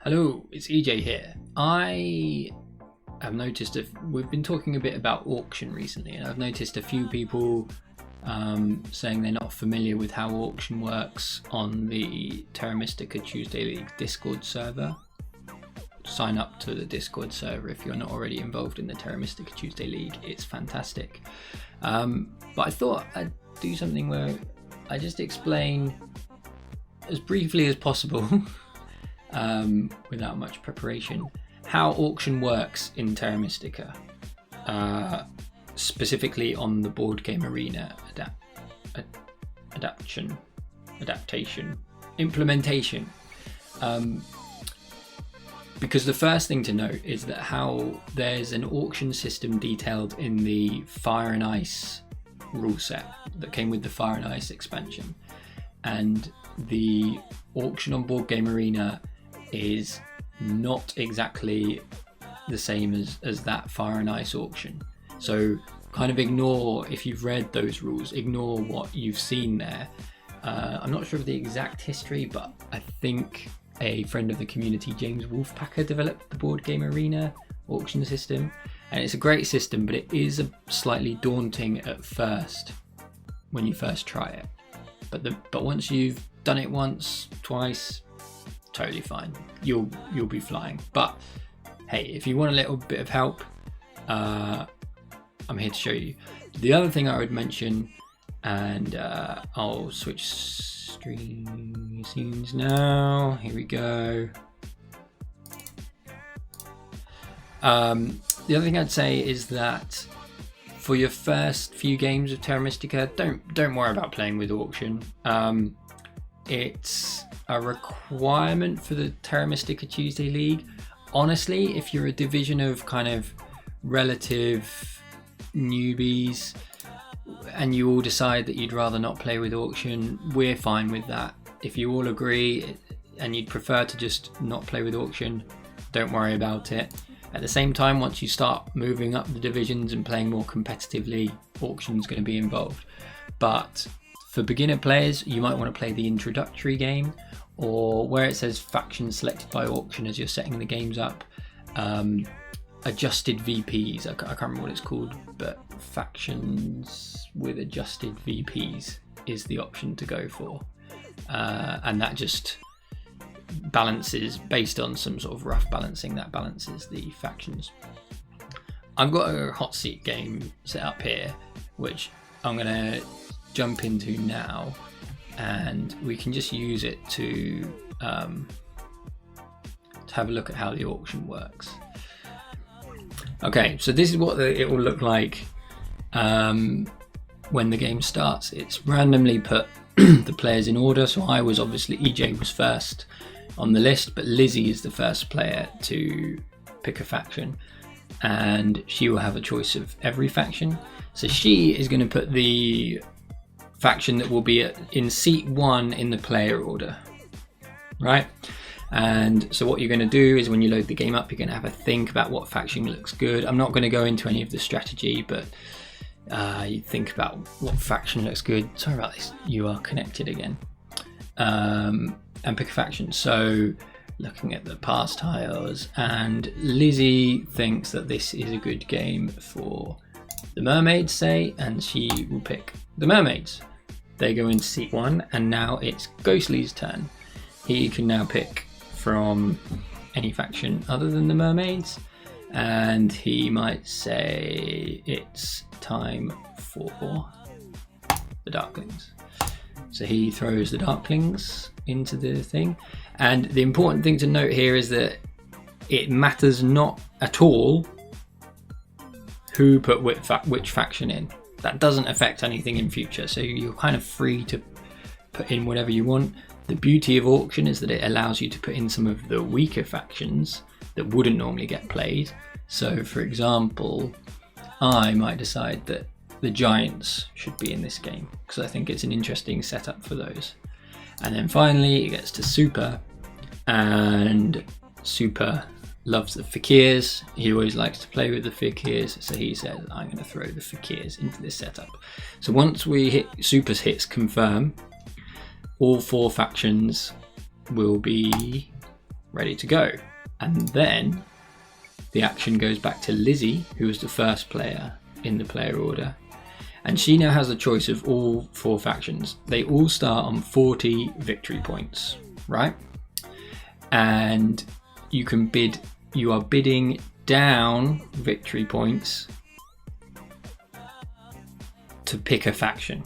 Hello, it's EJ here. I have noticed we've been talking a bit about auction recently, and I've noticed a few people saying they're not familiar with how auction works on the Terra Mystica Tuesday League Discord server. Sign up to the Discord server if you're not already involved in the Terra Mystica Tuesday League. It's fantastic. But I thought I'd do something where I just explain as briefly as possible without much preparation how auction works in Terra Mystica, specifically on the board game arena adaptation, implementation. Because the first thing to note is that how there's an auction system detailed in the Fire and Ice rule set that came with the Fire and Ice expansion, and the auction on Board Game Arena is not exactly the same as that Fire and Ice auction. So kind of ignore, if you've read those rules, ignore what you've seen there. I'm not sure of the exact history, but I think a friend of the community, James Wolfpacker, developed the Board Game Arena auction system, and it's a great system, but it is slightly daunting at first when you first try it. But once you've done it once, twice, totally fine. You'll be flying. But hey, if you want a little bit of help, I'm here to show you. The other thing I would mention, and I'll switch stream scenes now. Here we go. The other thing I'd say is that for your first few games of Terra Mystica, don't worry about playing with auction. It's a requirement for the Terra Mystica Tuesday League. Honestly, if you're a division of kind of relative newbies and you all decide that you'd rather not play with auction, we're fine with that. If you all agree and you'd prefer to just not play with auction, don't worry about it. At the same time, once you start moving up the divisions and playing more competitively, auction's going to be involved. But for beginner players, you might want to play the introductory game, or where it says faction selected by auction as you're setting the games up, adjusted VPs. I can't remember what it's called, but factions with adjusted VPs is the option to go for. And that just balances based on some sort of rough balancing, that balances the factions. I've got a hot seat game set up here, which I'm going to jump into now, and we can just use it to have a look at how the auction works. Okay, so this is what it will look like when the game starts. It's randomly put the players in order, so EJ was first on the list, but Lizzie is the first player to pick a faction, and she will have a choice of every faction. So she is going to put the faction that will be in seat 1 in the player order, right? And so what you're going to do is when you load the game up, you're going to have a think about what faction looks good. I'm not going to go into any of the strategy, but you think about what faction looks good. Sorry about this, you are connected again. And pick a faction. So looking at the pass tiles, and Lizzie thinks that this is a good game for the mermaids, say, and she will pick the mermaids. They go into seat 1, and now it's Ghostly's turn. He can now pick from any faction other than the mermaids, and he might say it's time for the Darklings. So he throws the Darklings into the thing, and the important thing to note here is that it matters not at all who put which faction in. That doesn't affect anything in future, so you're kind of free to put in whatever you want. The beauty of auction is that it allows you to put in some of the weaker factions that wouldn't normally get played. So for example, I might decide that the Giants should be in this game because I think it's an interesting setup for those. And then finally it gets to Super, and Super loves the Fakirs. He always likes to play with the Fakirs, so he says I'm going to throw the Fakirs into this setup. So once we hit Super's hits confirm, all 4 factions will be ready to go. And then the action goes back to Lizzie, who was the first player in the player order. And she now has the choice of all 4 factions. They all start on 40 victory points, right? And you are bidding down victory points to pick a faction.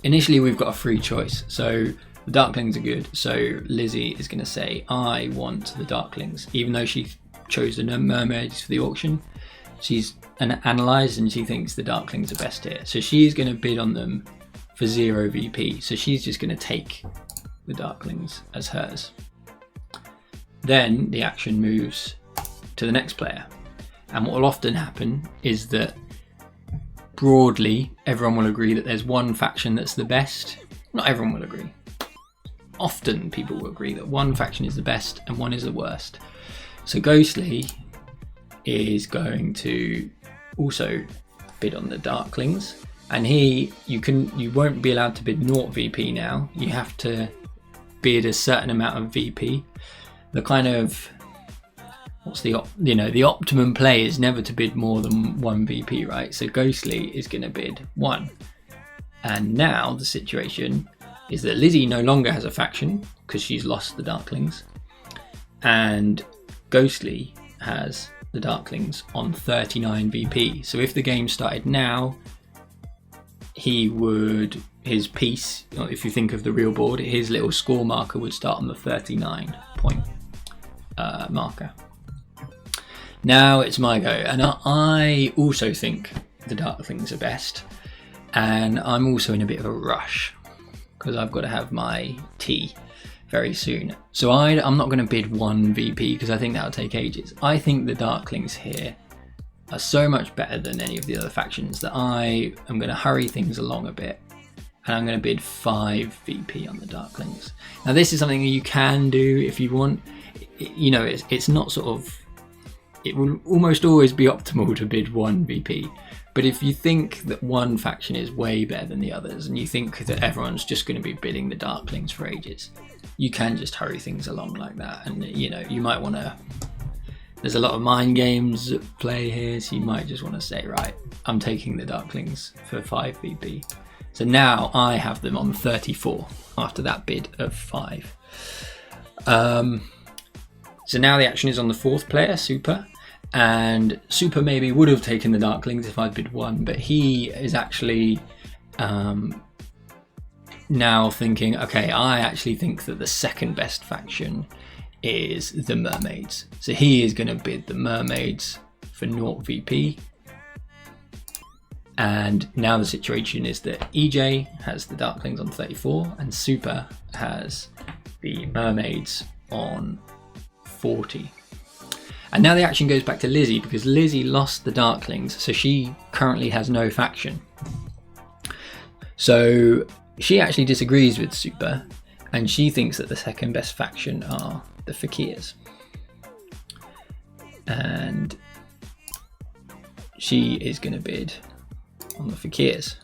Initially, we've got a free choice. So the Darklings are good. So Lizzie is going to say, I want the Darklings. Even though she chose the mermaids for the auction, she's analysed and she thinks the Darklings are best here. So she's going to bid on them for 0 VP. So she's just going to take the Darklings as hers. Then the action moves to the next player. And what will often happen is that broadly, everyone will agree that there's one faction that's the best. Not everyone will agree. Often people will agree that one faction is the best and one is the worst. So Ghostly is going to also bid on the Darklings, and you won't be allowed to bid 0 VP now. You have to bid a certain amount of VP. The kind of the optimum play is never to bid more than 1 VP, right? So Ghostly is going to bid 1. And now the situation is that Lizzie no longer has a faction because she's lost the Darklings, and Ghostly has the Darklings on 39 VP. So if the game started now, his piece, if you think of the real board, his little score marker would start on the 39 point marker. Now it's my go, and I also think the Darklings are best, and I'm also in a bit of a rush because I've got to have my tea very soon. So I'm not going to bid 1 VP because I think that'll take ages. I think the Darklings here are so much better than any of the other factions that I am going to hurry things along a bit, and I'm going to bid 5 VP on the Darklings. Now this is something that you can do if you want. It's not sort of, it will almost always be optimal to bid 1 VP. But if you think that one faction is way better than the others, and you think that everyone's just going to be bidding the Darklings for ages, you can just hurry things along like that. And you might want to, there's a lot of mind games at play here, so you might just want to say, right, I'm taking the Darklings for 5 VP. So now I have them on 34 after that bid of 5. So now the action is on the 4th player, Super. And Super maybe would have taken the Darklings if I'd bid 1, but he is actually now thinking, okay, I actually think that the second best faction is the Mermaids. So he is going to bid the Mermaids for 0 VP. And now the situation is that EJ has the Darklings on 34 and Super has the Mermaids on 40. And now the action goes back to Lizzie because Lizzie lost the Darklings, so she currently has no faction. So she actually disagrees with Super, and she thinks that the second best faction are the Fakirs. And she is going to bid on the Fakirs.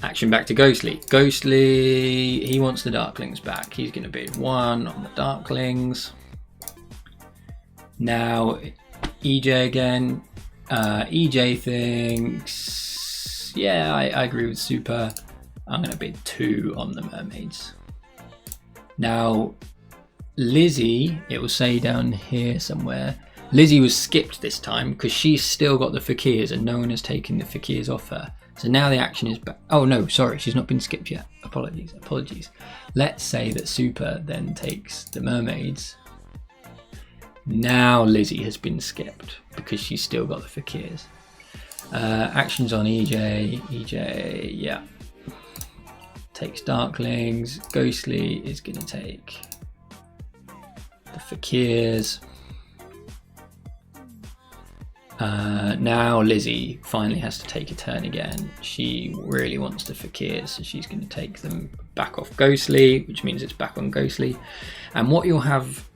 Action back to Ghostly. Ghostly, he wants the Darklings back. He's going to bid 1 on the Darklings. Now, EJ again. EJ thinks, yeah, I agree with Super. I'm going to bid 2 on the Mermaids. Now, Lizzie, it will say down here somewhere, Lizzie was skipped this time because she's still got the Fakirs and no one has taken the Fakirs off her. So now the action is back. Oh no, sorry, she's not been skipped yet. Apologies. Let's say that Super then takes the Mermaids. Now Lizzie has been skipped because she's still got the Fakirs. Actions on EJ. EJ, yeah. Takes Darklings. Ghostly is going to take the Fakirs. Now Lizzie finally has to take a turn again. She really wants the Fakirs, so she's going to take them back off Ghostly, which means it's back on Ghostly. And what you'll have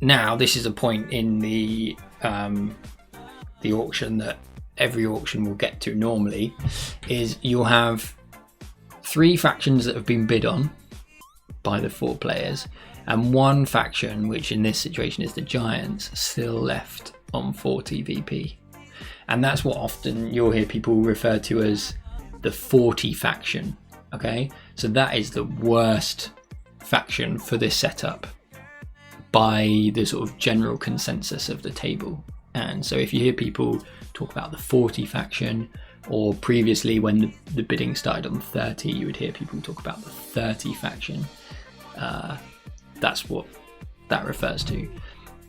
now, this is a point in the auction that every auction will get to normally, is you'll have 3 factions that have been bid on, by the 4 players, and one faction, which in this situation is the Giants, still left on 40 VP. And that's what often you'll hear people refer to as the 40 faction. Okay, so that is the worst faction for this setup by the sort of general consensus of the table. And so if you hear people talk about the 40 faction, or previously when the bidding started on 30, you would hear people talk about the 30 faction. That's what that refers to.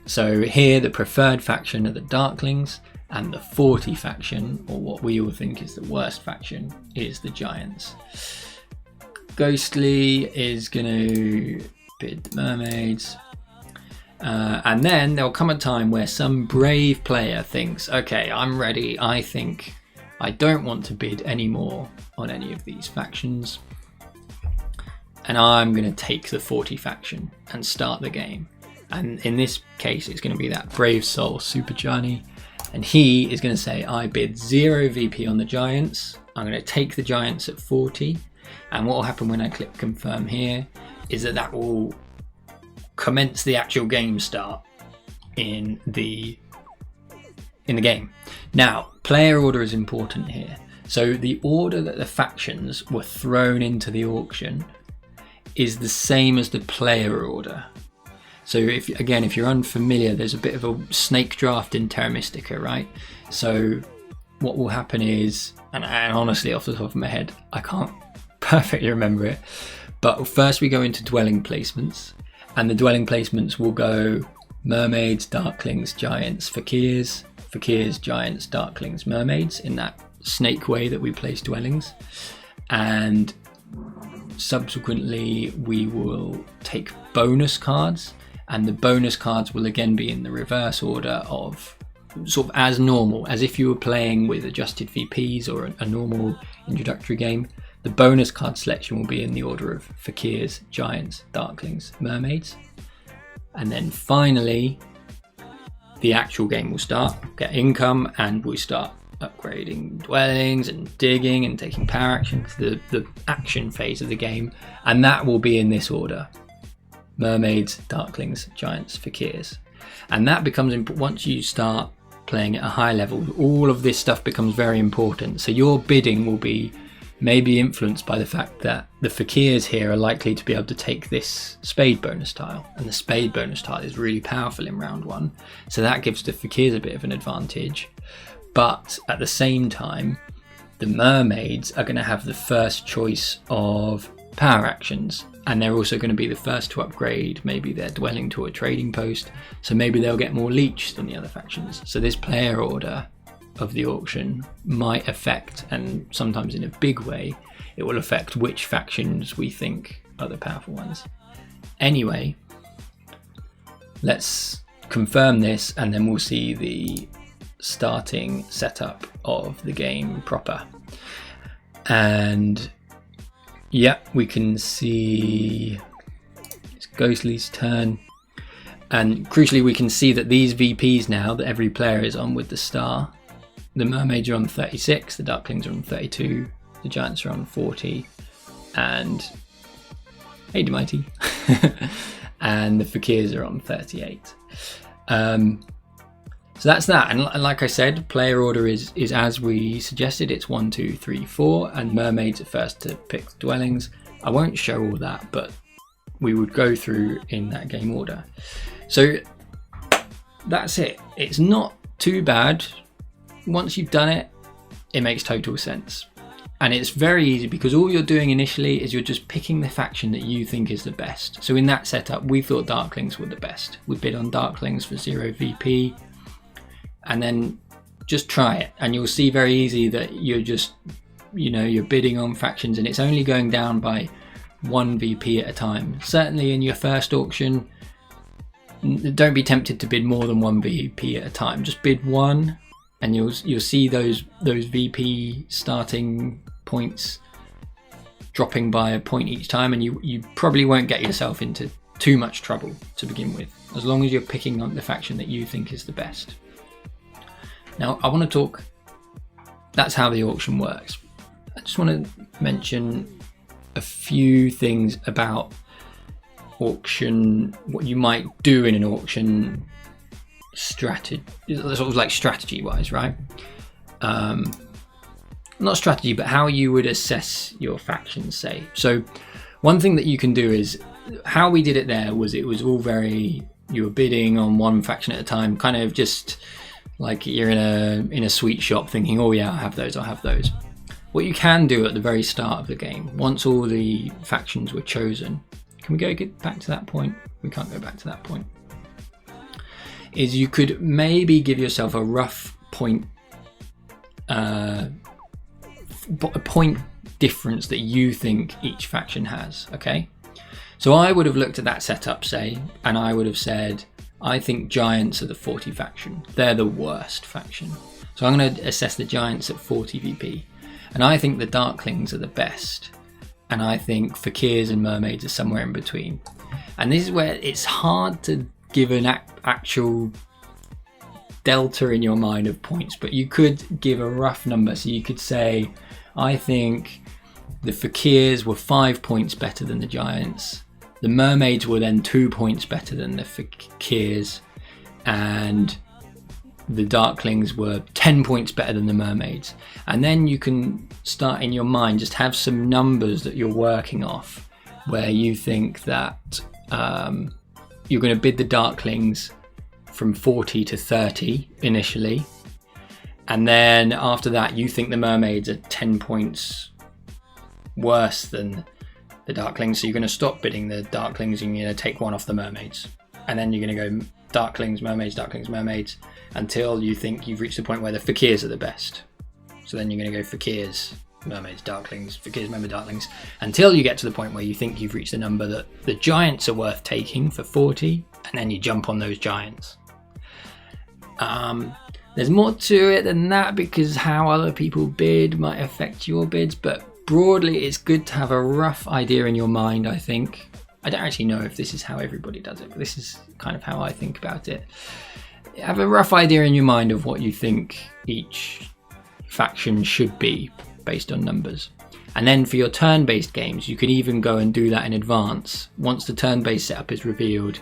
So here the preferred faction are the Darklings, and the 40 faction, or what we all think is the worst faction, is the Giants. Ghostly is going to bid the Mermaids. And then there'll come a time where some brave player thinks, okay, I'm ready. I think I don't want to bid anymore on any of these factions. And I'm going to take the 40 faction and start the game. And in this case, it's going to be that brave soul, Super Johnny. And he is going to say, I bid 0 VP on the Giants. I'm going to take the Giants at 40. And what will happen when I click confirm here is that will commence the actual game start in the game. Now, player order is important here. So the order that the factions were thrown into the auction is the same as the player order. So if you're unfamiliar, there's a bit of a snake draft in Terra Mystica, right? So what will happen is, and honestly off the top of my head, I can't perfectly remember it, but first we go into dwelling placements, and the dwelling placements will go Mermaids, Darklings, Giants, Fakirs, Giants, Darklings, Mermaids, in that snake way that we place dwellings. And subsequently we will take bonus cards, and the bonus cards will again be in the reverse order of sort of as normal, as if you were playing with adjusted VPs or a normal introductory game. The bonus card selection will be in the order of Fakirs, Giants, Darklings, Mermaids. And then finally, the actual game will start, get income, and we start upgrading dwellings and digging and taking power actions, the action phase of the game. And that will be in this order: Mermaids, Darklings, Giants, Fakirs. And that becomes once you start playing at a high level, all of this stuff becomes very important. So your bidding will be maybe influenced by the fact that the Fakirs here are likely to be able to take this spade bonus tile, and the spade bonus tile is really powerful in round 1, so that gives the Fakirs a bit of an advantage. But at the same time, the Mermaids are going to have the first choice of power actions, and they're also going to be the first to upgrade maybe their dwelling to a trading post, so maybe they'll get more leech than the other factions. So this player order of the auction might affect, and sometimes in a big way, it will affect which factions we think are the powerful ones. Anyway, let's confirm this, and then we'll see the starting setup of the game proper. And yeah, we can see it's Ghostly's turn, and crucially we can see that these VPs now that every player is on with the star, the Mermaids are on 36, the Darklings are on 32, the Giants are on 40, and hey mighty, and the Fakirs are on 38. So that's that, and like I said, player order is as we suggested. It's 1, 2, 3, 4, and Mermaids are first to pick dwellings. I won't show all that, but we would go through in that game order. So that's it. It's not too bad. Once you've done it, it makes total sense. And it's very easy because all you're doing initially is you're just picking the faction that you think is the best. So in that setup, we thought Darklings were the best. We bid on Darklings for 0 VP, and then just try it. And you'll see very easy that you're just, you're bidding on factions, and it's only going down by 1 VP at a time. Certainly in your first auction, don't be tempted to bid more than 1 VP at a time. Just bid 1. And you'll see those VP starting points dropping by a point each time, and you probably won't get yourself into too much trouble to begin with, as long as you're picking on the faction that you think is the best. Now I want to talk, that's how the auction works. I just want to mention a few things about auction, what you might do in an auction strategy, sort of like strategy wise, right? Not strategy, but how you would assess your factions, say. So one thing that you can do is, how we did it there was, it was all very, you were bidding on one faction at a time, kind of just like you're in a sweet shop thinking, oh yeah, I'll have those. What you can do at the very start of the game, once all the factions were chosen, can we get back to that point? We can't go back to that point. Is you could maybe give yourself a rough point, a point difference that you think each faction has, okay? So I would have looked at that setup, say, and I would have said, I think Giants are the 40 faction. They're the worst faction. So I'm going to assess the Giants at 40 VP. And I think the Darklings are the best. And I think Fakirs and Mermaids are somewhere in between. And this is where it's hard to give an actual delta in your mind of points, but you could give a rough number. So you could say, I think the Fakirs were 5 points better than the Giants. The Mermaids were then 2 points better than the Fakirs, and the Darklings were 10 points better than the Mermaids. And then you can start in your mind, just have some numbers that you're working off, where you think that you're going to bid the Darklings from 40 to 30 initially, and then after that you think the Mermaids are 10 points worse than the Darklings, so you're going to stop bidding the Darklings and you're going to take one off the Mermaids, and then you're going to go Darklings, Mermaids, until you think you've reached the point where the Fakirs are the best. So then you're going to go Fakirs, Mermaids, Darklings, Fakirs, Mermaids, Darklings, until you get to the point where you think you've reached the number that the Giants are worth taking for 40, and then you jump on those Giants. There's more to it than that, because how other people bid might affect your bids, but broadly it's good to have a rough idea in your mind, I think. I don't actually know if this is how everybody does it, but this is kind of how I think about it. Have a rough idea in your mind of what you think each faction should be based on numbers. And then for your turn-based games, you can even go and do that in advance. Once the turn-based setup is revealed,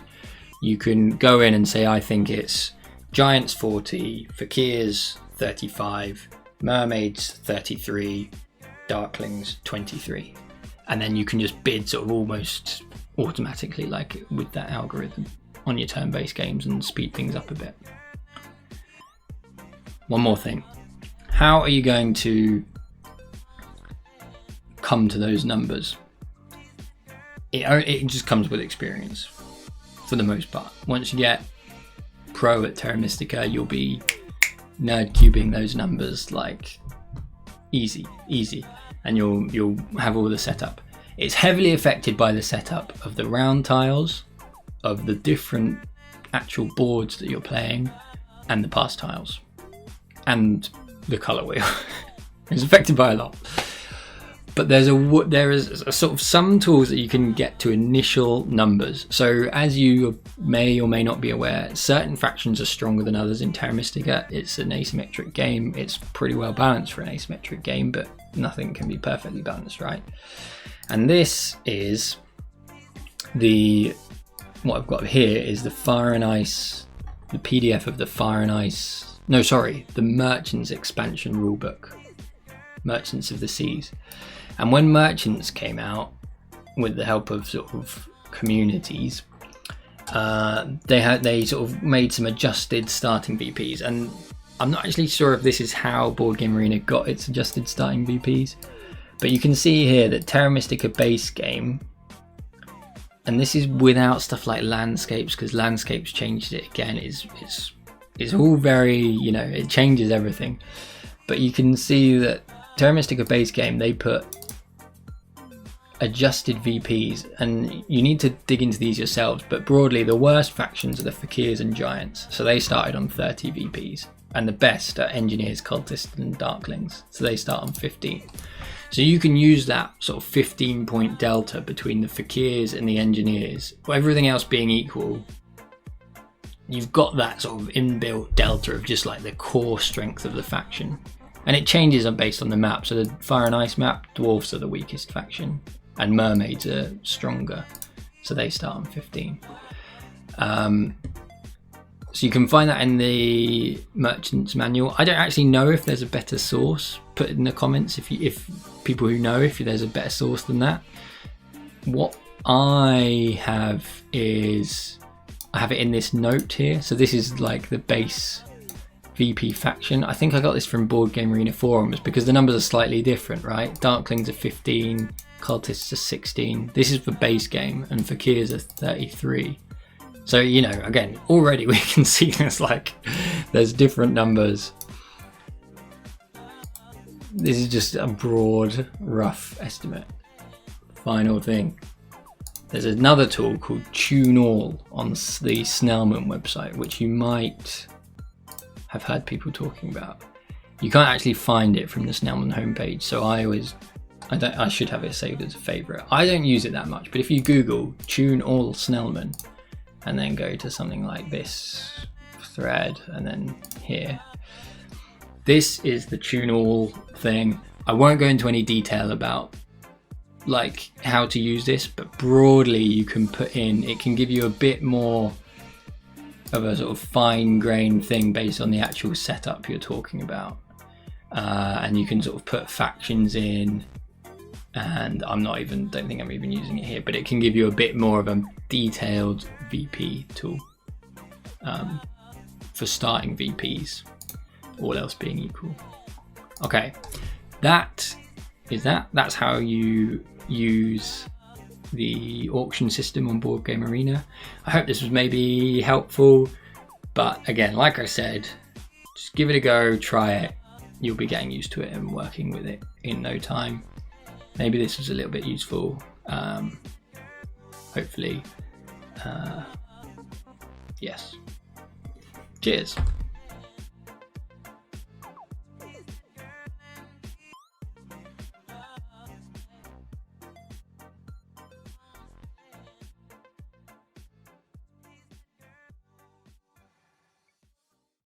you can go in and say, I think it's Giants 40, Fakirs 35, Mermaids 33, Darklings 23. And then you can just bid sort of almost automatically, like with that algorithm, on your turn-based games and speed things up a bit. One more thing. How are you going to come to those numbers? It just comes with experience, for the most part. Once you get pro at Terra Mystica, you'll be nerd cubing those numbers like easy, and you'll have all the setup. It's heavily affected by the setup of the round tiles, of the different actual boards that you're playing, and the pass tiles, and the colour wheel. It's affected by a lot. But there is a sort of some tools that you can get to initial numbers. So as you may or may not be aware, certain factions are stronger than others in Terra Mystica. It's an asymmetric game. It's pretty well balanced for an asymmetric game, but nothing can be perfectly balanced, right? And this is what I've got here is the Fire and Ice, the PDF of the Fire and Ice, the Merchants expansion rulebook, Merchants of the Seas. And when Merchants came out, with the help of sort of communities, they sort of made some adjusted starting VPs, and I'm not actually sure if this is how Board Game Arena got its adjusted starting VPs, but you can see here that Terra Mystica base game, and this is without stuff like landscapes, because landscapes changed it again. It's all very, it changes everything. But you can see that Terra Mystica base game, they put adjusted VPs, and you need to dig into these yourselves, but broadly the worst factions are the Fakirs and Giants, so they started on 30 VPs, and the best are Engineers, Cultists and Darklings, so they start on 15. So you can use that sort of 15 point delta between the Fakirs and the Engineers, everything else being equal. You've got that sort of inbuilt delta of just like the core strength of the faction, and it changes based on the map. So the Fire and Ice map, Dwarfs are the weakest faction and Mermaids are stronger, so they start on 15. So you can find that in the merchant's manual. I don't actually know if there's a better source. Put it in the comments if people who know if there's a better source than that. What I have is, I have it in this note here. So this is like the base VP faction. I think I got this from Board Game Arena forums because the numbers are slightly different, right? Darklings are 15, Cultists are 16. This is for base game, and Fakirs are 33. So, you know, again, already we can see there's different numbers. This is just a broad, rough estimate. Final thing. There's another tool called Tune All on the Snellman website, which you might have heard people talking about. You can't actually find it from the Snellman homepage, so I should have it saved as a favorite. I don't use it that much, but if you Google Tune All Snellman, and then go to something like this thread, and then here. This is the Tune All thing. I won't go into any detail about like how to use this, but broadly you can put in, it can give you a bit more of a sort of fine-grained thing based on the actual setup you're talking about. And you can sort of put factions in, and don't think I'm even using it here, but it can give you a bit more of a detailed VP tool for starting VPs, all else being equal. Okay, that's how you use the auction system on Board Game Arena. I hope this was maybe helpful, but again, like I said, just give it a go, try it. You'll be getting used to it and working with it in no time. Maybe this was a little bit useful. Hopefully, yes. Cheers.